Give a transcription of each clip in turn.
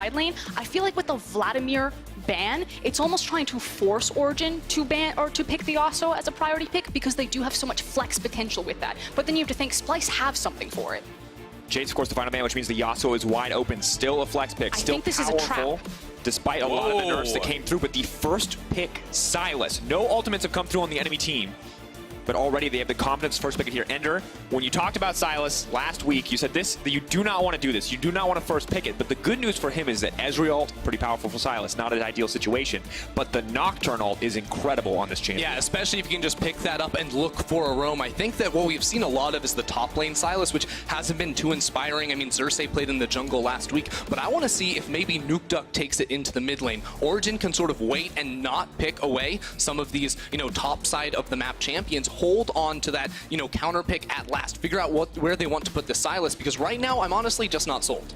side lane. I feel like with the Vladimir ban, it's almost trying to force Origen to ban or to pick the Yasuo as a priority pick because they do have so much flex potential with that. But then you have to think Splyce have something for it. Jade's, of course, the final ban, which means the Yasuo is wide open. Still a flex pick, still powerful, despite a lot of the nerfs that came through. But the first pick, Sylas. No ultimates have come through on the enemy team, but already they have the confidence first pick it here. Ender, when you talked about Sylas last week, you said that you do not want to do this. You do not want to first pick it. But the good news for him is that Ezreal ult, pretty powerful for Sylas, not an ideal situation. But the Nocturne ult is incredible on this champion. Yeah, especially if you can just pick that up and look for a roam. I think that what we've seen a lot of is the top lane Sylas, which hasn't been too inspiring. I mean, Xerxe played in the jungle last week, but I want to see if maybe Nukeduck takes it into the mid lane. Origen can sort of wait and not pick away some of these, top side of the map champions. Hold on to that, counter pick at last. Figure out where they want to put the Sylas, because right now I'm honestly just not sold.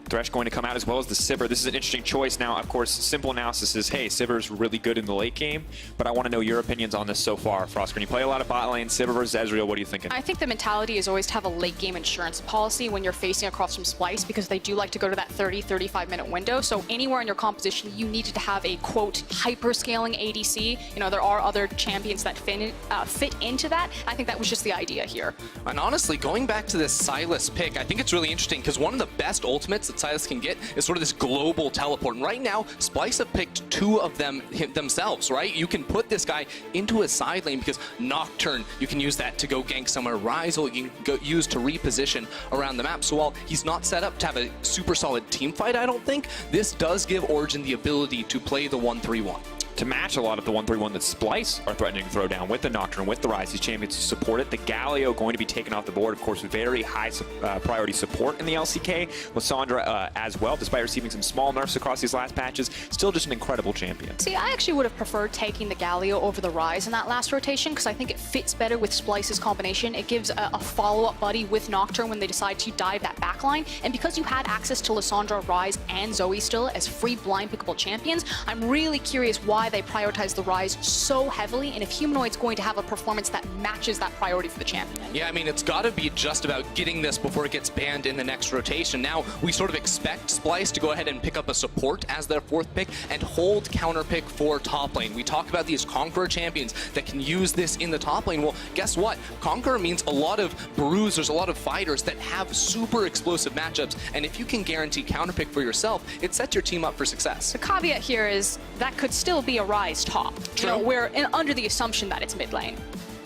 Thresh going to come out as well as the Sivir. This is an interesting choice. Now, of course, simple analysis is, hey, Sivir's really good in the late game, but I want to know your opinions on this so far. Frostgreen, you play a lot of bot lane, Sivir versus Ezreal. What are you thinking? I think the mentality is always to have a late game insurance policy when you're facing across from Splyce, because they do like to go to that 30-35 minute window. So anywhere in your composition, you needed to have a, quote, hyper-scaling ADC. There are other champions that fit into that. I think that was just the idea here. And honestly, going back to this Sylas pick, I think it's really interesting because one of the best ultimates that Sylas can get is sort of this global teleport. And right now, Splyce have picked two of them themselves, right? You can put this guy into a side lane because Nocturne, you can use that to go gank somewhere. Rizal, you can use to reposition around the map. So while he's not set up to have a super solid team fight, I don't think, this does give Origen the ability to play the 1-3-1. To match a lot of the 1-3-1 that Splyce are threatening to throw down with the Nocturne, with the Rise, these champions to support it. The Galio going to be taken off the board, of course, with very high priority support in the LCK. Lissandra as well, despite receiving some small nerfs across these last patches, still just an incredible champion. See, I actually would have preferred taking the Galio over the Rise in that last rotation because I think it fits better with Splyce's combination. It gives a follow-up buddy with Nocturne when they decide to dive that backline. And because you had access to Lissandra, Rise, and Zoe still as free blind pickable champions, I'm really curious why they prioritize the Rise so heavily, and if Humanoid's going to have a performance that matches that priority for the champion. Yeah, I mean, it's got to be just about getting this before it gets banned in the next rotation. Now, we sort of expect Splyce to go ahead and pick up a support as their fourth pick and hold counter pick for top lane. We talk about these Conqueror champions that can use this in the top lane. Well, guess what? Conqueror means a lot of bruisers, a lot of fighters that have super explosive matchups, and if you can guarantee counter pick for yourself, it sets your team up for success. The caveat here is that could still be a Rise top. We're under the assumption that it's mid lane.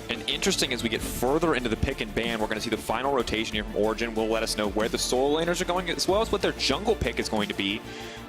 And interesting, as we get further into the pick and ban, we're going to see the final rotation here from Origen. Will let us know where the solo laners are going, as well as what their jungle pick is going to be.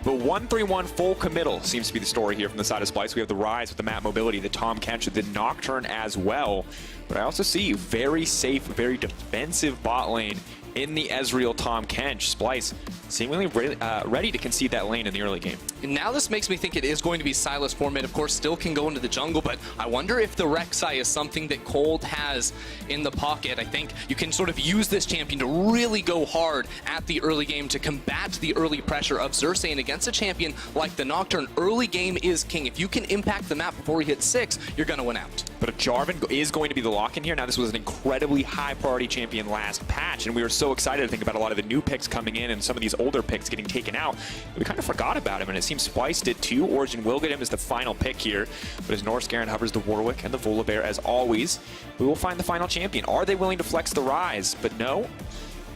But 1-3-1 full committal seems to be the story here from the side of Splyce. We have the Rise with the map mobility, the Tom Kench, the Nocturne as well. But I also see very safe, very defensive bot lane in the Ezreal Tom Kench. Splyce seemingly ready to concede that lane in the early game. And now this makes me think it is going to be Sylas for mid. Of course, still can go into the jungle, but I wonder if the Rek'Sai is something that Kold has in the pocket. I think you can sort of use this champion to really go hard at the early game to combat the early pressure of Xerxe, and against a champion like the Nocturne, early game is king. If you can impact the map before he hits 6, you're going to win out. But a Jarvan is going to be the lock-in here. Now, this was an incredibly high-priority champion last patch, and we were so excited to think about a lot of the new picks coming in and some of these older picks getting taken out. We kind of forgot about him, and it seems Splyce did too. Origen will get him as the final pick here, but as North Garen hovers the Warwick and the Volibear as always, we will find the final champion. Are they willing to flex the Rise? But no.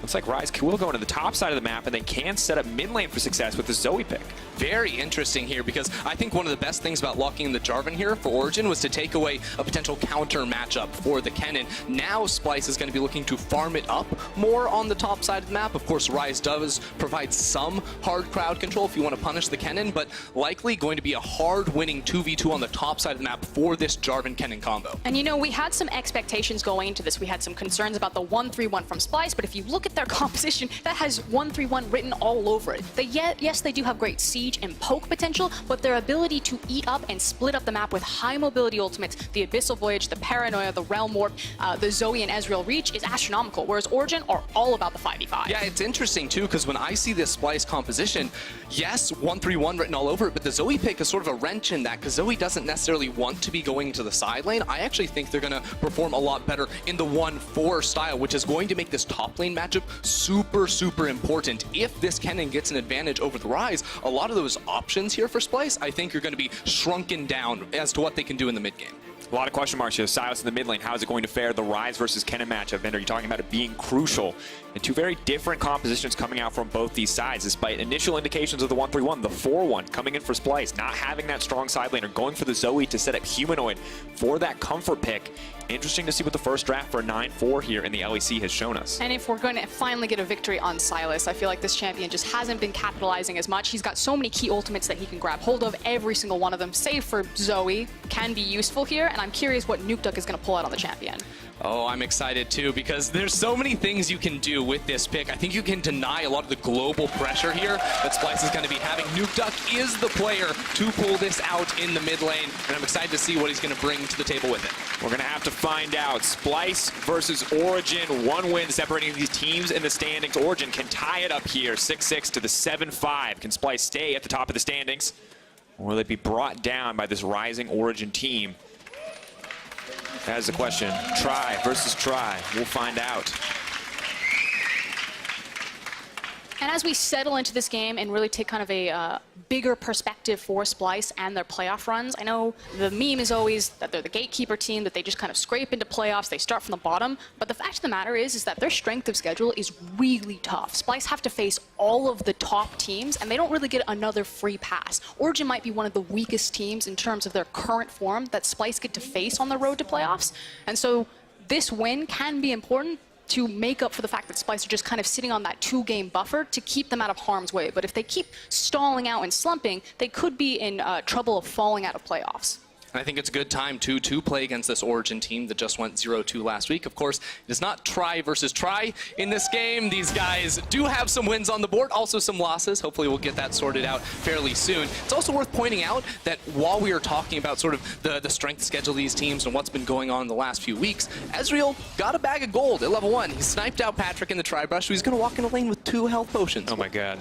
Looks like Rise will go into the top side of the map, and they can set up mid lane for success with the Zoe pick. Very interesting here, because I think one of the best things about locking in the Jarvan here for Origen was to take away a potential counter matchup for the Kennen. Now Splyce is going to be looking to farm it up more on the top side of the map. Of course, Rise does provide some hard crowd control if you want to punish the Kennen, but likely going to be a hard winning 2v2 on the top side of the map for this Jarvan Kennen combo. And we had some expectations going into this. We had some concerns about the 1-3-1 from Splyce, but if you look at their composition, that has 1-3-1 written all over it. Yes, they do have great siege siege and poke potential, but their ability to eat up and split up the map with high mobility ultimates, the Abyssal Voyage, the Paranoia, the Realm Warp, the Zoe and Ezreal reach is astronomical, whereas Origen are all about the 5v5. Yeah, it's interesting too, because when I see this Splyce composition, yes, 1-3-1 written all over it, but the Zoe pick is sort of a wrench in that, because Zoe doesn't necessarily want to be going to the side lane. I actually think they're going to perform a lot better in the 1-4 style, which is going to make this top lane matchup super, super important. If this Kennen gets an advantage over the Rise, a lot of those options here for Splyce, I think, are going to be shrunken down as to what they can do in the mid game. A lot of question marks here. Silas in the mid lane, how is it going to fare? The Rise versus Kennen matchup, and are you talking about it being crucial? And two very different compositions coming out from both these sides, despite initial indications of the 1-3-1, the 4-1 coming in for Splyce, not having that strong side laner, going for the Zoe to set up Humanoid for that comfort pick. Interesting to see what the first draft for 9-4 here in the LEC has shown us. And if we're going to finally get a victory on Silas, I feel like this champion just hasn't been capitalizing as much. He's got so many key ultimates that he can grab hold of. Every single one of them, save for Zoe, can be useful here. And I'm curious what Nukeduck is going to pull out on the champion. Oh, I'm excited too, because there's so many things you can do with this pick. I think you can deny a lot of the global pressure here that Splyce is going to be having. Nukeduck is the player to pull this out in the mid lane, and I'm excited to see what he's going to bring to the table with it. We're going to have to find out. Splyce versus Origen, one win separating these teams in the standings. Origen can tie it up here, 6-6 to the 7-5. Can Splyce stay at the top of the standings, or will they be brought down by this rising Origen team? That's the question. Try versus try. We'll find out. And as we settle into this game and really take kind of a bigger perspective for Splyce and their playoff runs, I know the meme is always that they're the gatekeeper team, that they just kind of scrape into playoffs, they start from the bottom. But the fact of the matter is that their strength of schedule is really tough. Splyce have to face all of the top teams, and they don't really get another free pass. Origen might be one of the weakest teams in terms of their current form that Splyce get to face on the road to playoffs. And so this win can be important to make up for the fact that Splyce are just kind of sitting on that 2-game buffer to keep them out of harm's way. But if they keep stalling out and slumping, they could be in trouble of falling out of playoffs. And I think it's a good time, too, to play against this Origen team that just went 0-2 last week. Of course, it is not try versus try in this game. These guys do have some wins on the board, also some losses. Hopefully we'll get that sorted out fairly soon. It's also worth pointing out that while we are talking about sort of the strength schedule of these teams and what's been going on in the last few weeks, Ezreal got a bag of gold at level 1. He sniped out Patrik in the tri-brush, so he's going to walk in a lane with 2 health potions. Oh my god.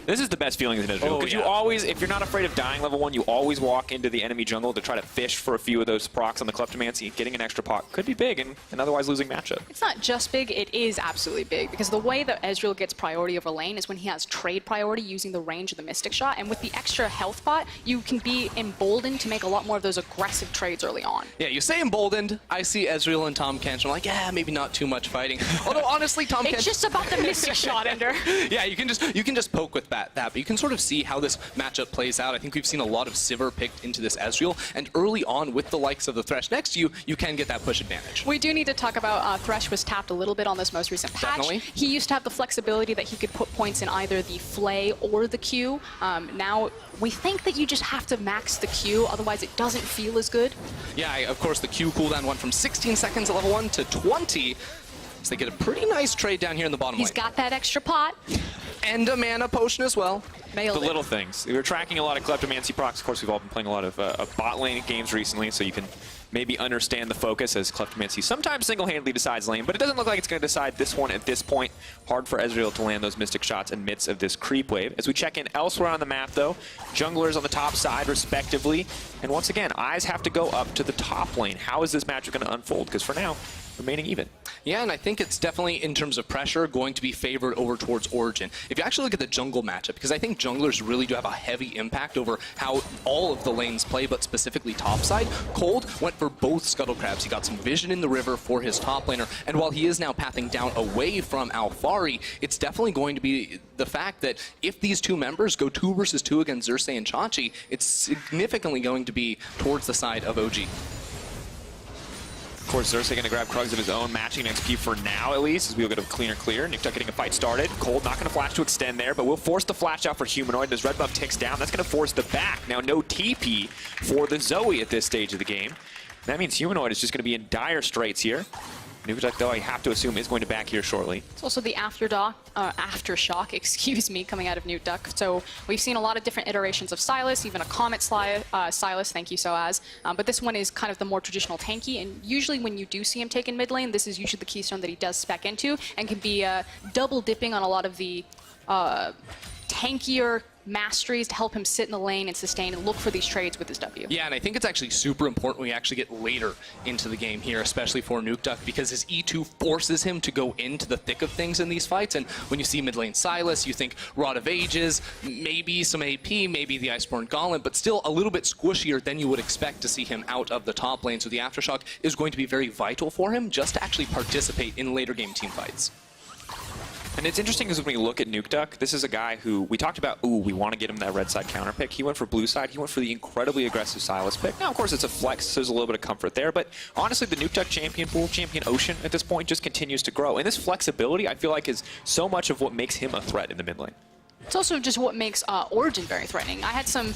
This is the best feeling in Israel, because yeah. you always, if you're not afraid of dying level 1, you always walk into the enemy jungle to try to fish for a few of those procs on the Kleptomancy. Getting an extra pot could be big in an otherwise losing matchup. It's not just big, it is absolutely big, because the way that Ezreal gets priority over lane is when he has trade priority using the range of the Mystic Shot, and with the extra health pot, you can be emboldened to make a lot more of those aggressive trades early on. Yeah, you say emboldened, I see Ezreal and Tahm Kench, I'm like, yeah, maybe not too much fighting. Although honestly, Tahm Kench... It's just about the Mystic Shot, Ender. Yeah, you can just poke with that, but you can sort of see how this matchup plays out. I think we've seen a lot of Sivir picked into this Ezreal, and early on with the likes of the Thresh next to you, you can get that push advantage. We do need to talk about Thresh was tapped a little bit on this most recent patch. Definitely. He used to have the flexibility that he could put points in either the Flay or the Q. Now, we think that you just have to max the Q, otherwise it doesn't feel as good. Yeah, of course, the Q cooldown went from 16 seconds at level 1 to 20, so they get a pretty nice trade down here in the bottom lane. He's got that extra pot. And a mana potion as well. Nailed The it. little things. We were tracking a lot of Kleptomancy procs. Of course, we've all been playing a lot of bot lane games recently, so you can maybe understand the focus as Kleptomancy sometimes single-handedly decides lane, but it doesn't look like it's going to decide this one at this point. Hard for Ezreal to land those Mystic Shots in midst of this creep wave. As we check in elsewhere on the map, though, junglers on the top side, respectively. And once again, eyes have to go up to the top lane. How is this matchup going to unfold? Because for now, remaining even. Yeah, and I think it's definitely, in terms of pressure, going to be favored over towards Origen. If you actually look at the jungle matchup, because I think junglers really do have a heavy impact over how all of the lanes play, but specifically topside, Kold went for both Scuttle Crabs. He got some vision in the river for his top laner, and while he is now pathing down away from Alphari, it's definitely going to be the fact that if these two members go 2 versus 2 against Xerxe and Chachi, it's significantly going to be towards the side of OG. Of course, Xerxe going to grab Krugs of his own, matching XP for now, at least, as we'll get a clear. Nukeduck getting a fight started. Kold not going to flash to extend there, but we'll force the flash out for Humanoid. As red buff ticks down, that's going to force the back. Now, no TP for the Zoe at this stage of the game. That means Humanoid is just going to be in dire straits here. Nukeduck, though, I have to assume is going to back here shortly. It's also the aftershock, excuse me, coming out of Nukeduck. So we've seen a lot of different iterations of Sylas, even a Comet Sylas, thank you, Soaz. But this one is kind of the more traditional tanky, and usually when you do see him take in mid lane, this is usually the keystone that he does spec into, and can be double dipping on a lot of the tankier masteries to help him sit in the lane and sustain and look for these trades with his W. Yeah, and I think it's actually super important when we actually get later into the game here, especially for Nukeduck, because his E2 forces him to go into the thick of things in these fights. And when you see mid lane Sylas, you think Rod of Ages, maybe some AP, maybe the Iceborne Gauntlet, but still a little bit squishier than you would expect to see him out of the top lane. So the Aftershock is going to be very vital for him just to actually participate in later game team fights. And it's interesting because when we look at Nukeduck, this is a guy who we talked about, ooh, we want to get him that red side counter pick. He went for blue side. He went for the incredibly aggressive Sylas pick. Now, of course, it's a flex, so there's a little bit of comfort there. But honestly, the Nukeduck champion pool, champion ocean at this point just continues to grow. And this flexibility, I feel like, is so much of what makes him a threat in the mid lane. It's also just what makes Origen very threatening. I had some,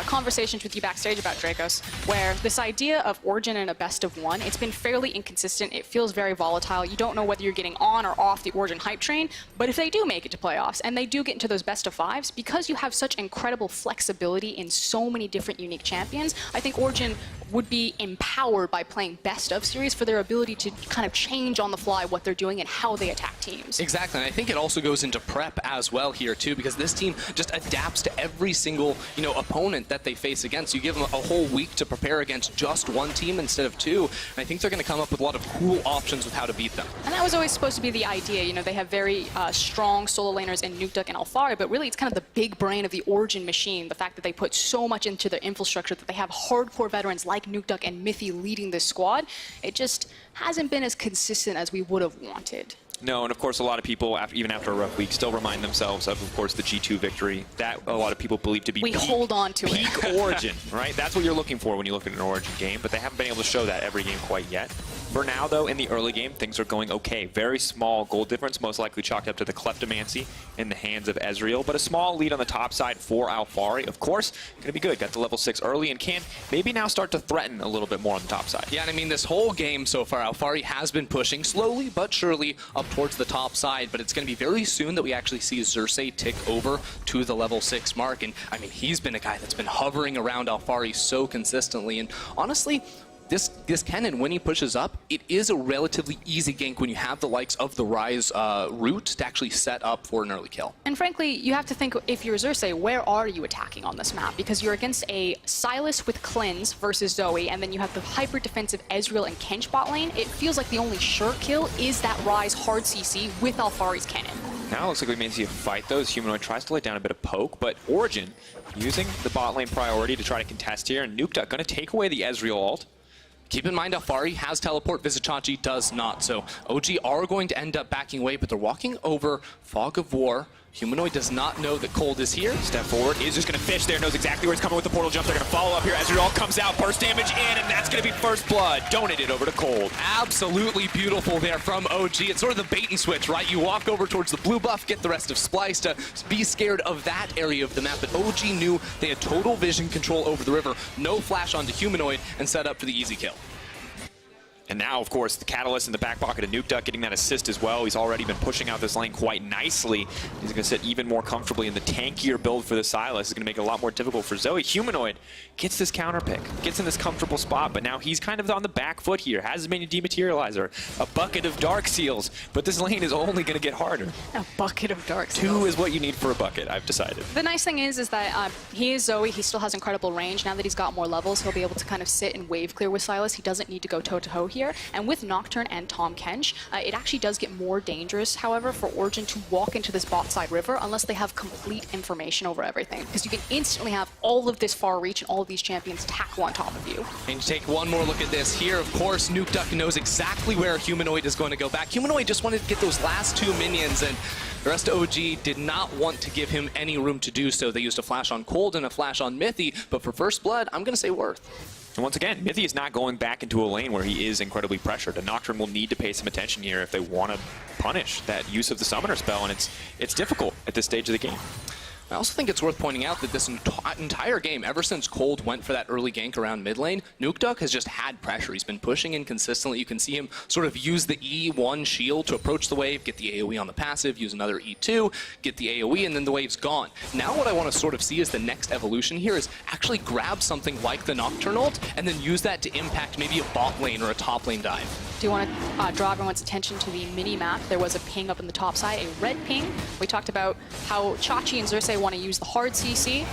conversations with you backstage about Dracos, where this idea of Origen in a best of one, it's been fairly inconsistent. It feels very volatile. You don't know whether you're getting on or off the Origen hype train. But if they do make it to playoffs and they do get into those best of fives, because you have such incredible flexibility in so many different unique champions, I think Origen would be empowered by playing best of series for their ability to kind of change on the fly what they're doing and how they attack teams. Exactly, and I think it also goes into prep as well here too, because this team just adapts to every single opponent that they face against. You give them a whole week to prepare against just one team instead of two, and I think they're going to come up with a lot of cool options with how to beat them. And that was always supposed to be the idea. They have very strong solo laners in Nukeduck and Alphari, but really it's kind of the big brain of the Origen machine, the fact that they put so much into their infrastructure, that they have hardcore veterans like Nukeduck and Mithy leading this squad. It just hasn't been as consistent as we would have wanted. No, and of course a lot of people, even after a rough week, still remind themselves of course, the G2 victory. That a lot of people believe to be hold on to peak Origen, right? That's what you're looking for when you look at an Origen game, but they haven't been able to show that every game quite yet. For now, though, in the early game, things are going okay. Very small goal difference, most likely chalked up to the Kleptomancy in the hands of Ezreal, but a small lead on the top side for Alphari. Of course, going to be good. Got to level 6 early and can maybe now start to threaten a little bit more on the top side. Yeah, and I mean, this whole game so far, Alphari has been pushing slowly but surely up towards the top side, but it's going to be very soon that we actually see Xerxe tick over to the level 6 mark. And I mean, he's been a guy that's been hovering around Alphari so consistently, and honestly, this Kennen, when he pushes up, it is a relatively easy gank when you have the likes of the Rise route to actually set up for an early kill. And frankly, you have to think, if you're Xerxe, where are you attacking on this map? Because you're against a Sylas with Cleanse versus Zoe, and then you have the hyper-defensive Ezreal and Kench bot lane. It feels like the only sure kill is that Rise hard CC with Alphari's Kennen. Now it looks like we may see a fight, though, as Humanoid tries to lay down a bit of poke, but Origen using the bot lane priority to try to contest here, and Nukeduck going to take away the Ezreal ult. Keep in mind, Alphari has teleport, Vizicsacsi does not. So OG are going to end up backing away, but they're walking over Fog of War. Humanoid does not know that Kold is here. Step forward, is just going to fish there, knows exactly where he's coming with the portal jump. They're going to follow up here. Ezreal comes out, burst damage in, and that's going to be first blood. Donated over to Kold. Absolutely beautiful there from OG. It's sort of the bait and switch, right? You walk over towards the blue buff, get the rest of Splyce to be scared of that area of the map, but OG knew they had total vision control over the river, no flash onto Humanoid, and set up for the easy kill. And now, of course, the Catalyst in the back pocket of Nukeduck getting that assist as well. He's already been pushing out this lane quite nicely. He's going to sit even more comfortably in the tankier build for the Sylas. It's going to make it a lot more difficult for Zoe. Humanoid gets this counter pick, gets in this comfortable spot, but now he's kind of on the back foot here. Has his minion Dematerializer, a bucket of Dark Seals, but this lane is only going to get harder. A bucket of Dark Seals. 2 is what you need for a bucket, I've decided. The nice thing is that he is Zoe. He still has incredible range. Now that he's got more levels, he'll be able to kind of sit and wave clear with Sylas. He doesn't need to go toe-to-toe here. And with Nocturne and Tahm Kench, it actually does get more dangerous, however, for Origen to walk into this bot side river unless they have complete information over everything. Because you can instantly have all of this far reach and all of these champions tackle on top of you. And you take one more look at this here. Of course, Nukeduck knows exactly where Humanoid is going to go back. Humanoid just wanted to get those last 2 minions, and the rest of OG did not want to give him any room to do so. They used a flash on Kold and a flash on Mithy, but for first blood, I'm going to say Worth. And once again, Mithy is not going back into a lane where he is incredibly pressured. A Nocturne will need to pay some attention here if they want to punish that use of the Summoner spell, and it's difficult at this stage of the game. I also think it's worth pointing out that this entire game, ever since Kold went for that early gank around mid lane, Nukeduck has just had pressure. He's been pushing in consistently. You can see him sort of use the E1 shield to approach the wave, get the AoE on the passive, use another E2, get the AoE, and then the wave's gone. Now what I want to sort of see as the next evolution here is actually grab something like the Nocturne ult and then use that to impact maybe a bot lane or a top lane dive. Do you want to draw everyone's attention to the mini-map? There was a ping up in the top side, a red ping. We talked about how Chachi and Xerxe want to use the hard CC,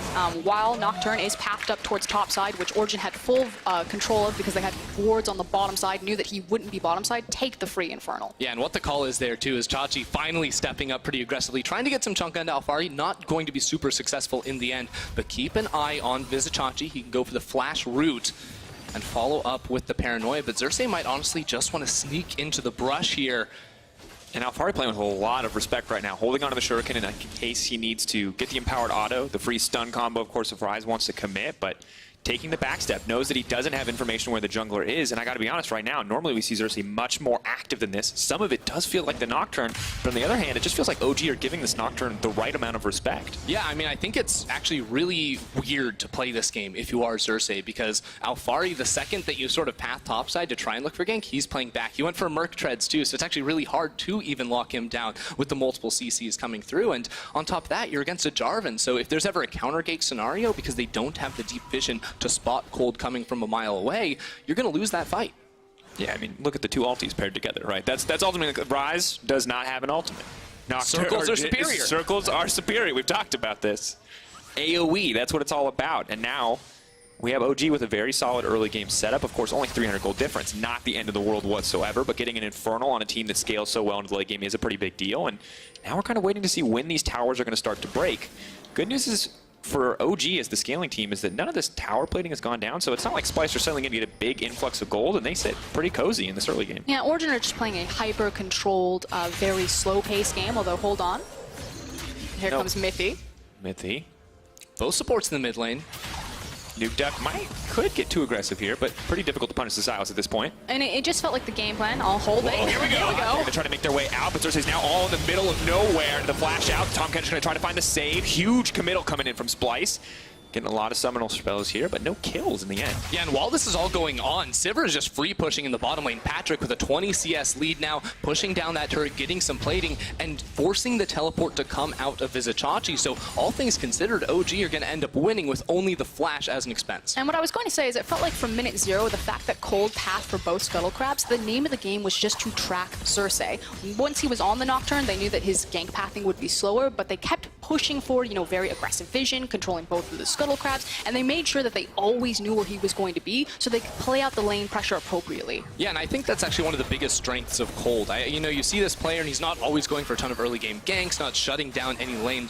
while Nocturne is pathed up towards top side, which Origen had full control of because they had wards on the bottom side, knew that he wouldn't be bottom side, take the free Infernal. Yeah, and what the call is there too is Chachi finally stepping up pretty aggressively, trying to get some chunk into Alphari, not going to be super successful in the end, but keep an eye on Vizicsacsi. He can go for the flash route and follow up with the Paranoia, but Xerxe might honestly just want to sneak into the brush here. And Alphari playing with a lot of respect right now, holding onto the Shuriken in case he needs to get the empowered auto, the free stun combo, of course, if Ryze wants to commit, but taking the backstep, knows that he doesn't have information where the jungler is, and I gotta be honest right now, normally we see Xerxe much more active than this. Some of it does feel like the Nocturne, but on the other hand, it just feels like OG are giving this Nocturne the right amount of respect. Yeah, I mean, I think it's actually really weird to play this game if you are Xerxe, because Alphari, the second that you sort of path topside to try and look for gank, he's playing back. He went for Merc Treads too, so it's actually really hard to even lock him down with the multiple CCs coming through, and on top of that, you're against a Jarvan, so if there's ever a counter gank scenario, because they don't have the deep vision to spot Kold coming from a mile away, you're going to lose that fight. Yeah, I mean, look at the two ultis paired together, right? That's ultimately, Ryze does not have an ultimate. Circles are superior. Circles are superior. We've talked about this. AoE, that's what it's all about. And now we have OG with a very solid early game setup. Of course, only 300 gold difference, not the end of the world whatsoever, but getting an Infernal on a team that scales so well into the late game is a pretty big deal. And now we're kind of waiting to see when these towers are going to start to break. Good news is, for OG as the scaling team, is that none of this tower plating has gone down, so it's not like Splyce are suddenly going to get a big influx of gold, and they sit pretty cozy in this early game. Yeah, Origen are just playing a hyper-controlled, very slow-paced game, although hold on. Here comes Mithy. Mithy. Both supports in the mid lane. Nukeduck could get too aggressive here, but pretty difficult to punish the Silas at this point. And it just felt like the game plan. I'll hold it. Here we go. They're trying to make their way out, but Xerxe's now all in the middle of nowhere. The flash out. Tahm Kench's going to try to find the save. Huge committal coming in from Splyce. Getting a lot of summonal spells here, but no kills in the end. Yeah, and while this is all going on, Sivir is just free pushing in the bottom lane. Patrik with a 20 CS lead now, pushing down that turret, getting some plating, and forcing the teleport to come out of Vizicsacsi. So all things considered, OG are going to end up winning with only the flash as an expense. And what I was going to say is it felt like from minute zero, the fact that Kold pathed for both Scuttle Crabs, the name of the game was just to track Xerxe. Once he was on the Nocturne, they knew that his gank pathing would be slower, but they kept pushing forward, you know, very aggressive vision, controlling both of the Scuttle Crabs, and they made sure that they always knew where he was going to be, so they could play out the lane pressure appropriately. Yeah, and I think that's actually one of the biggest strengths of Kold. You know, you see this player, and he's not always going for a ton of early game ganks, not shutting down any lane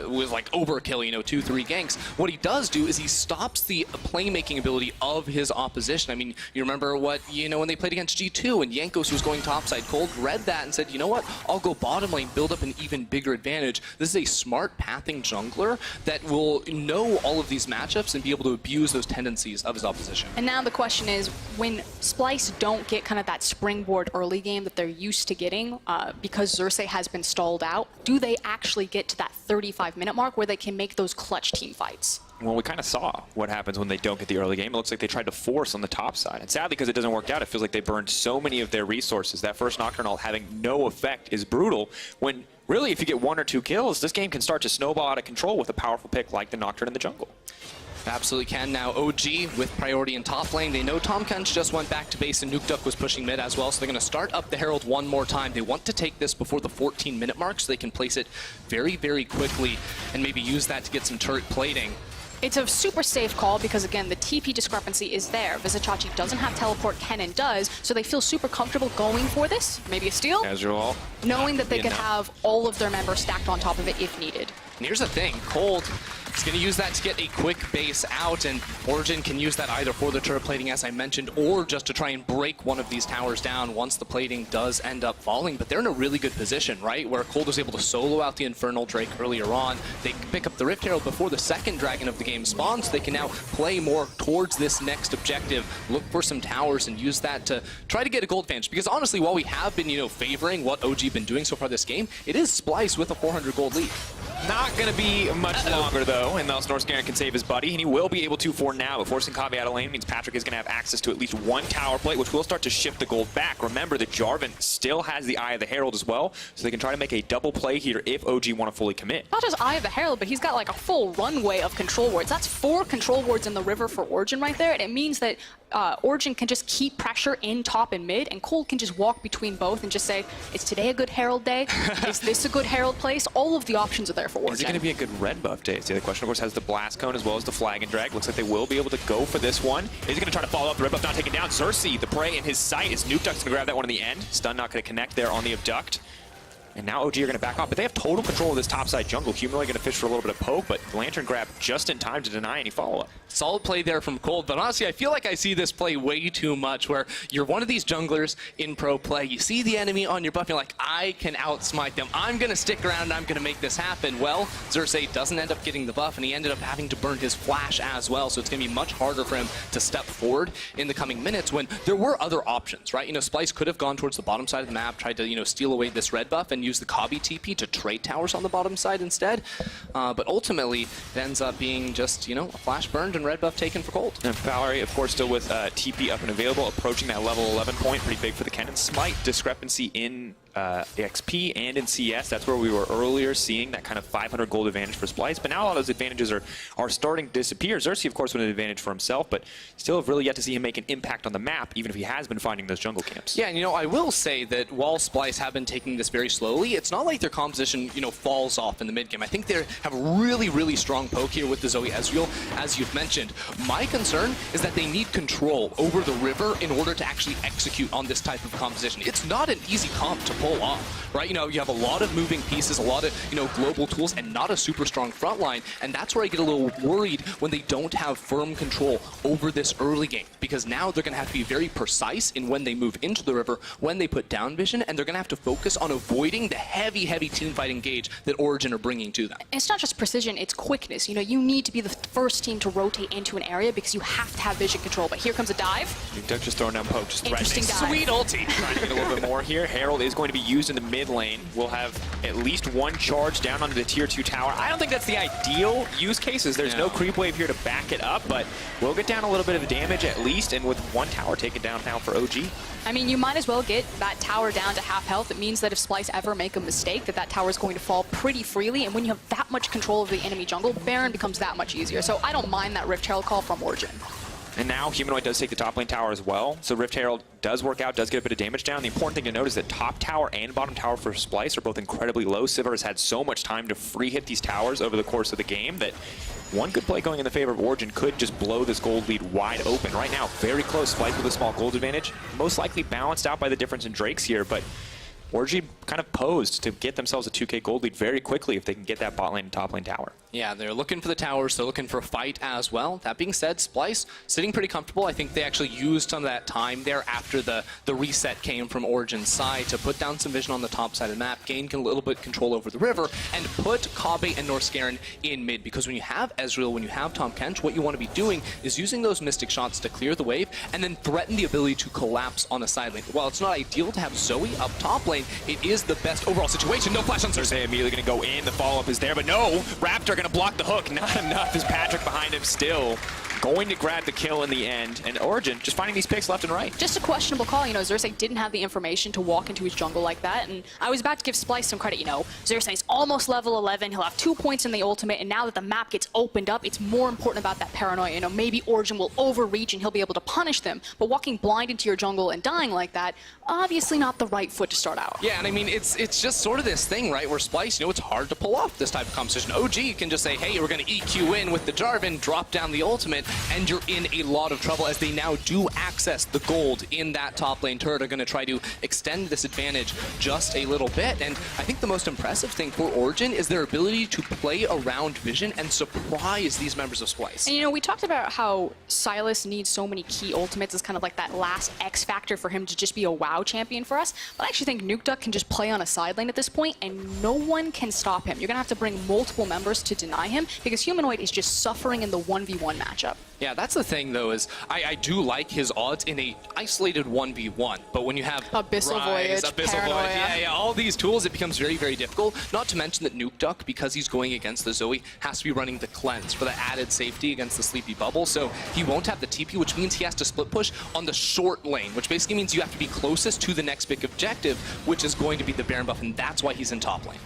with like overkill, you know, 2-3 ganks. What he does do is he stops the playmaking ability of his opposition. I mean, you remember what, you know, when they played against G2 and Jankos was going topside, Kold read that and said, you know what, I'll go bottom lane, build up an even bigger advantage. This is a smart pathing jungler that will know all of these matchups and be able to abuse those tendencies of his opposition. And now the question is, when Splyce don't get kind of that springboard early game that they're used to getting, because Xerxe has been stalled out, do they actually get to that 35-minute mark where they can make those clutch team fights? Well, we kind of saw what happens when they don't get the early game. It looks like they tried to force on the top side. And sadly, because it doesn't work out, it feels like they burned so many of their resources. That first Nocturne ult having no effect is brutal, when really if you get 1 or 2 kills, this game can start to snowball out of control with a powerful pick like the Nocturne in the jungle. Absolutely can now. OG with priority in top lane. They know Tahm Kench just went back to base and Nukeduck was pushing mid as well, so they're going to start up the Herald one more time. They want to take this before the 14-minute mark so they can place it very, very quickly and maybe use that to get some turret plating. It's a super safe call because, again, the TP discrepancy is there. Vizicsacsi doesn't have teleport, Kennen does, so they feel super comfortable going for this, maybe a steal, Casual. knowing that they could have all of their members stacked on top of it if needed. And here's the thing, Kold is going to use that to get a quick base out, and Origen can use that either for the turret plating, as I mentioned, or just to try and break one of these towers down once the plating does end up falling. But they're in a really good position, right, where Kold was able to solo out the Infernal Drake earlier on. They pick up the Rift Herald before the second Dragon of the game spawns, so they can now play more towards this next objective, look for some towers, and use that to try to get a gold advantage. Because honestly, while we have been, you know, favoring what OG been doing so far this game, it is Splyce with a 400 gold lead. Not going to be much longer, though, unless Norscaran can save his buddy, and he will be able to for now. But forcing Kobbe out of lane means Patrik is going to have access to at least one tower plate, which will start to shift the gold back. Remember that Jarvan still has the Eye of the Herald as well, so they can try to make a double play here if OG want to fully commit. Not just Eye of the Herald, but he's got like a full runway of control wards. That's 4 control wards in the river for Origen right there, and it means that Origen can just keep pressure in top and mid, and Kold can just walk between both and just say, is today a good Herald day? Is this a good Herald place? All of the options are there for Origen. Is it going to be a good red buff day? So the question, of course, has the Blast Cone as well as the Flag and Drag. Looks like they will be able to go for this one. Is he going to try to follow up the red buff not taken down? Xerxe, the prey in his sight, is Nukeduck's going to grab that one in the end. Stun not going to connect there on the Abduct. And now OG are going to back off, but they have total control of this topside jungle. Humanoid going to fish for a little bit of poke, but Lantern grab just in time to deny any follow-up. Solid play there from Kold, but honestly, I feel like I see this play way too much, where you're one of these junglers in pro play, you see the enemy on your buff, you're like, I can outsmite them, I'm going to stick around, and I'm going to make this happen. Well, Xerxe doesn't end up getting the buff, and he ended up having to burn his flash as well, so it's going to be much harder for him to step forward in the coming minutes when there were other options, right? You know, Splyce could have gone towards the bottom side of the map, tried to, you know, steal away this red buff and use the Kobbe TP to trade towers on the bottom side instead, but ultimately it ends up being just, you know, a flash burned and red buff taken for Kold. And Alphari, of course, still with TP up and available, approaching that level 11 point, pretty big for the Cannon. Slight discrepancy in XP and in CS. That's where we were earlier seeing that kind of 500 gold advantage for Splyce, but now a lot of those advantages are starting to disappear. Xerxe, of course, with an advantage for himself, but still have really yet to see him make an impact on the map, even if he has been finding those jungle camps. Yeah, and you know, I will say that while Splyce have been taking this very slowly, it's not like their composition, you know, falls off in the mid game. I think they have a really, really strong poke here with the Zoe Ezreal, as you've mentioned. My concern is that they need control over the river in order to actually execute on this type of composition. It's not an easy comp to pull off, right? You know, you have a lot of moving pieces, a lot of, you know, global tools, and not a super strong front line, and that's where I get a little worried when they don't have firm control over this early game, because now they're going to have to be very precise in when they move into the river, when they put down vision, and they're going to have to focus on avoiding the heavy, heavy teamfight engage that Origen are bringing to them. It's not just precision, it's quickness. You know, you need to be the first team to rotate into an area because you have to have vision control. But here comes a dive. Nukeduck just throwing down poke, just Interesting threatening. dive. Sweet ulti. Trying to get a little bit more here. Herald is going to be used in the mid lane. We'll have at least one charge down onto the tier 2 tower. I don't think that's the ideal use cases. There's no creep wave here to back it up, but we'll get down a little bit of damage at least, and with one tower taken down now for OG. I mean, you might as well get that tower down to half health. It means that if Splyce ever make a mistake, that tower is going to fall pretty freely, and when you have that much control of the enemy jungle, Baron becomes that much easier. So I don't mind that Rift Herald call from Origen. And now Humanoid does take the top lane tower as well, so Rift Herald does work out, does get a bit of damage down. The important thing to note is that top tower and bottom tower for Splyce are both incredibly low. Sivir has had so much time to free hit these towers over the course of the game that one good play going in the favor of Origen could just blow this gold lead wide open. Right now, very close. Splyce with a small gold advantage, most likely balanced out by the difference in Drakes here, but Origen kind of posed to get themselves a 2k gold lead very quickly if they can get that bot lane and top lane tower. Yeah, they're looking for the towers, they're looking for a fight as well. That being said, Splyce sitting pretty comfortable. I think they actually used some of that time there after the reset came from Origen's side to put down some vision on the top side of the map, gain a little bit control over the river, and put Kobbe and Norscaran in mid. Because when you have Ezreal, when you have Tahm Kench, what you want to be doing is using those Mystic shots to clear the wave and then threaten the ability to collapse on a side lane. While it's not ideal to have Zoe up top lane, it is the best overall situation. No flash on Xerxe. Immediately going to go in. The follow-up is there, but no. Raptor going to block the hook. Not enough as Patrik behind him still. Going to grab the kill in the end, and Origen just finding these picks left and right. Just a questionable call. You know, Xerxe didn't have the information to walk into his jungle like that, and I was about to give Splyce some credit. You know, Xerxe is almost level 11. He'll have 2 points in the ultimate, and now that the map gets opened up, it's more important about that paranoia. You know, maybe Origen will overreach and he'll be able to punish them, but walking blind into your jungle and dying like that, obviously not the right foot to start out. Yeah, and I mean, it's just sort of this thing, right, where Splyce, you know, it's hard to pull off this type of competition. OG can just say, hey, we're going to EQ in with the Jarvan, drop down the ultimate, and you're in a lot of trouble as they now do access the gold in that top lane turret. Are going to try to extend this advantage just a little bit, and I think the most impressive thing for Origen is their ability to play around vision and surprise these members of Splyce. And you know, we talked about how Sylas needs so many key ultimates as kind of like that last X factor for him to just be a WoW champion for us, but I actually think Nukeduck can just play on a side lane at this point and no one can stop him. You're going to have to bring multiple members to deny him because Humanoid is just suffering in the 1v1 matchup. Yeah, that's the thing, though, is I do like his odds in a isolated 1v1, but when you have Abyssal Voyage, yeah, all these tools, it becomes very, very difficult. Not to mention that Nukeduck, because he's going against the Zoe, has to be running the cleanse for the added safety against the Sleepy Bubble, so he won't have the TP, which means he has to split push on the short lane, which basically means you have to be closest to the next big objective, which is going to be the Baron buff, and that's why he's in top lane.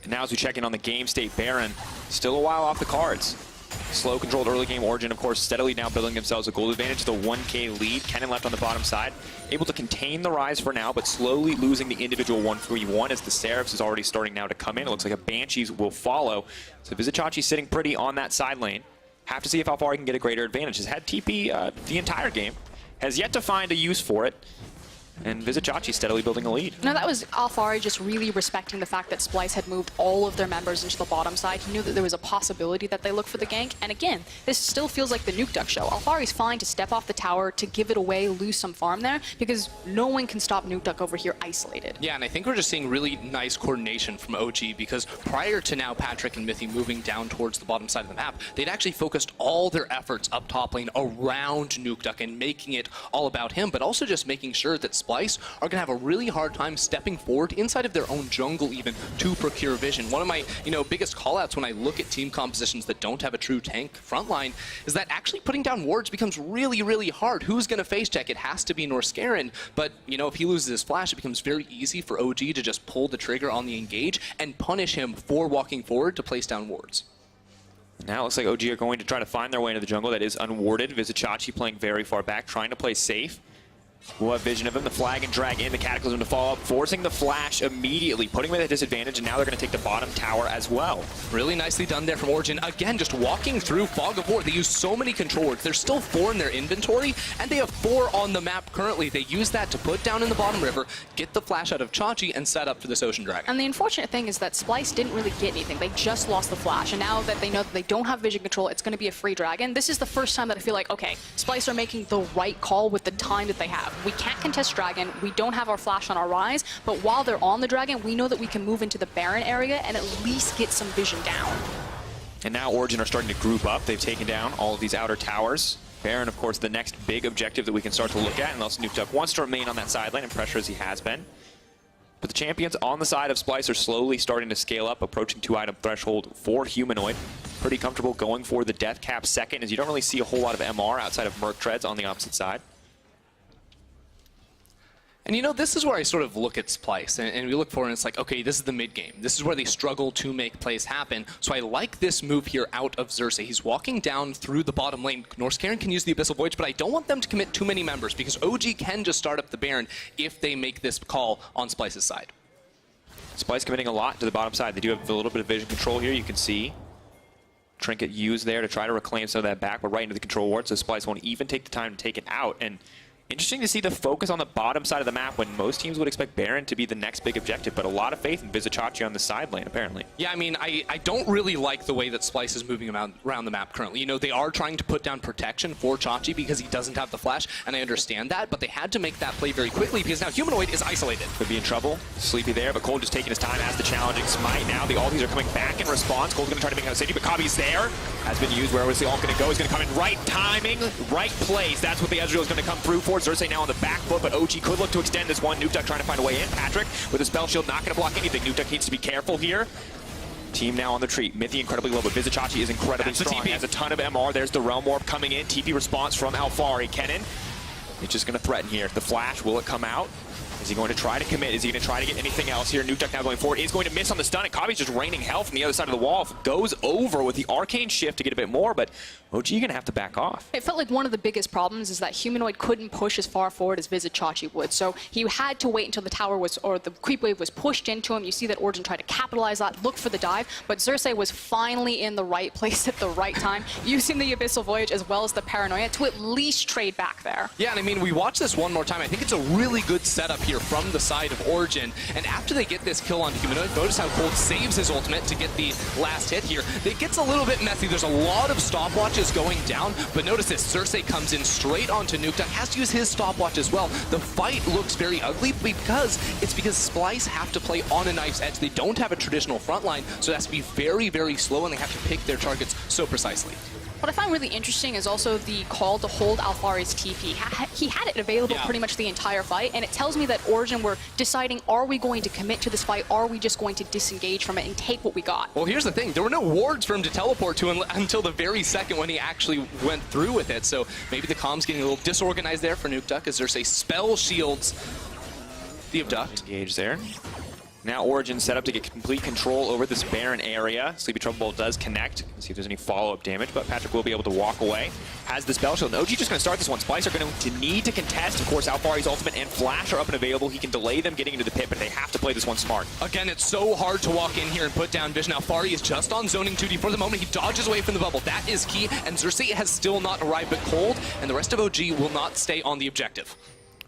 And now as we check in on the game state, Baron still a while off the cards. Slow controlled early game. Origen, of course, steadily now building themselves a gold advantage, the 1K lead. Kennen left on the bottom side, able to contain the rise for now, but slowly losing the individual 1v1 as the Seraphs is already starting now to come in. It looks like a Banshees will follow. So Vizicsacsi sitting pretty on that side lane. Have to see if Alphari can get a greater advantage. Has had TP the entire game. Has yet to find a use for it. And Vizicsacsi steadily building a lead. No, that was Alphari just really respecting the fact that Splyce had moved all of their members into the bottom side. He knew that there was a possibility that they look for the gank. And again, this still feels like the Nukeduck show. Alphari's fine to step off the tower, to give it away, lose some farm there, because no one can stop Nukeduck over here isolated. Yeah, and I think we're just seeing really nice coordination from OG, because prior to now Patrik and Mithy moving down towards the bottom side of the map, they'd actually focused all their efforts up top lane around Nukeduck and making it all about him, but also just making sure that Splyce are going to have a really hard time stepping forward inside of their own jungle even to procure vision. One of my biggest callouts when I look at team compositions that don't have a true tank frontline is that actually putting down wards becomes really, really hard. Who's going to face check? It has to be Norscarin, but if he loses his flash, it becomes very easy for OG to just pull the trigger on the engage and punish him for walking forward to place down wards. Now it looks like OG are going to try to find their way into the jungle. That is unwarded. Vizicsacsi playing very far back, trying to play safe. We'll have vision of him, the flag and drag in, the Cataclysm to follow up, forcing the flash immediately, putting him at a disadvantage, and now they're going to take the bottom tower as well. Really nicely done there from Origen. Again, just walking through Fog of War. They use so many control wards. There's still 4 in their inventory, and they have 4 on the map currently. They use that to put down in the bottom river, get the flash out of Chachi, and set up for this Ocean Dragon. And the unfortunate thing is that Splyce didn't really get anything. They just lost the flash, and now that they know that they don't have vision control, it's going to be a free dragon. This is the first time that I feel like, okay, Splyce are making the right call with the time that they have. We can't contest dragon, we don't have our flash on our rise, but while they're on the dragon, we know that we can move into the Baron area and at least get some vision down. And now Origen are starting to group up. They've taken down all of these outer towers. Baron, of course, the next big objective that we can start to look at, unless Nukeduck wants to remain on that sideline and pressure as he has been. But the champions on the side of Splyce are slowly starting to scale up, approaching 2-item threshold for Humanoid. Pretty comfortable going for the death cap second, as you don't really see a whole lot of MR outside of Merc Treads on the opposite side. And this is where I sort of look at Splyce, and we look for it, and it's like, okay, this is the mid game. This is where they struggle to make plays happen. So I like this move here out of Xerxe. He's walking down through the bottom lane. Norscarin can use the Abyssal Voyage, but I don't want them to commit too many members, because OG can just start up the Baron if they make this call on Splyce's side. Splyce committing a lot to the bottom side. They do have a little bit of vision control here. You can see Trinket used there to try to reclaim some of that back, but right into the control ward, so Splyce won't even take the time to take it out. And interesting to see the focus on the bottom side of the map when most teams would expect Baron to be the next big objective, but a lot of faith in Vizicsacsi on the side lane, apparently. Yeah, I mean, I don't really like the way that Splyce is moving around the map currently. They are trying to put down protection for Chachi because he doesn't have the flash, and I understand that, but they had to make that play very quickly because now Humanoid is isolated. Could be in trouble. Sleepy there, but Kold just taking his time as the challenging smite. Now the ultis are coming back in response. Kold's going to try to make out a safety, but Kobbe's there. Has been used. Where was the ult going to go? He's going to come in right timing, right place. That's what the Ezreal is going to come through for. Xerxe now on the back foot, but OG could look to extend this one. Nukeduck trying to find a way in. Patrik with a spell shield, not going to block anything. Nukeduck needs to be careful here. Team now on the retreat. Mithy incredibly low, but Vizicsacsi is incredibly strong. Has a ton of MR. There's the Realm Warp coming in. TP response from Alphari. Kennen is just going to threaten here. The flash, will it come out? Is he going to try to commit? Is he going to try to get anything else here? Nukeduck now going forward. Is going to miss on the stun, and Kobbe's just raining hell from the other side of the wall. Goes over with the Arcane Shift to get a bit more, but OG going to have to back off. It felt like one of the biggest problems is that Humanoid couldn't push as far forward as Vizicsacsi would. So he had to wait until the tower was, or the creep wave was pushed into him. You see that Origen tried to capitalize that, look for the dive, but Xerxe was finally in the right place at the right time, using the Abyssal Voyage as well as the Paranoia to at least trade back there. Yeah, and I mean, we watch this one more time. I think it's a really good setup here here from the side of Origen. And after they get this kill on Humanoid, notice how Kold saves his ultimate to get the last hit here. It gets a little bit messy. There's a lot of stopwatches going down, but notice this. Xerxe comes in straight onto Nukeduck, has to use his stopwatch as well. The fight looks very ugly because Splyce have to play on a knife's edge. They don't have a traditional front line, so it has to be very, very slow, and they have to pick their targets so precisely. What I find really interesting is also the call to hold Alphari's TP. He had it available pretty much the entire fight, and it tells me that Origen were deciding, are we going to commit to this fight? Are we just going to disengage from it and take what we got? Well, here's the thing. There were no wards for him to teleport to until the very second when he actually went through with it. So maybe the comm's getting a little disorganized there for Nukeduck as there's a spell shields the abduct. Engage there. Now Origen set up to get complete control over this Baron area. Sleepy Trouble Bolt does connect. See if there's any follow-up damage, but Patrik will be able to walk away. Has the spell shield. And OG just going to start this one. Splyce are going to need to contest. Of course, Alphari's ultimate and Flash are up and available. He can delay them getting into the pit, but they have to play this one smart. Again, it's so hard to walk in here and put down vision. Alphari is just on zoning 2D for the moment. He dodges away from the bubble. That is key, and Xerxe has still not arrived, but Kold and the rest of OG will not stay on the objective.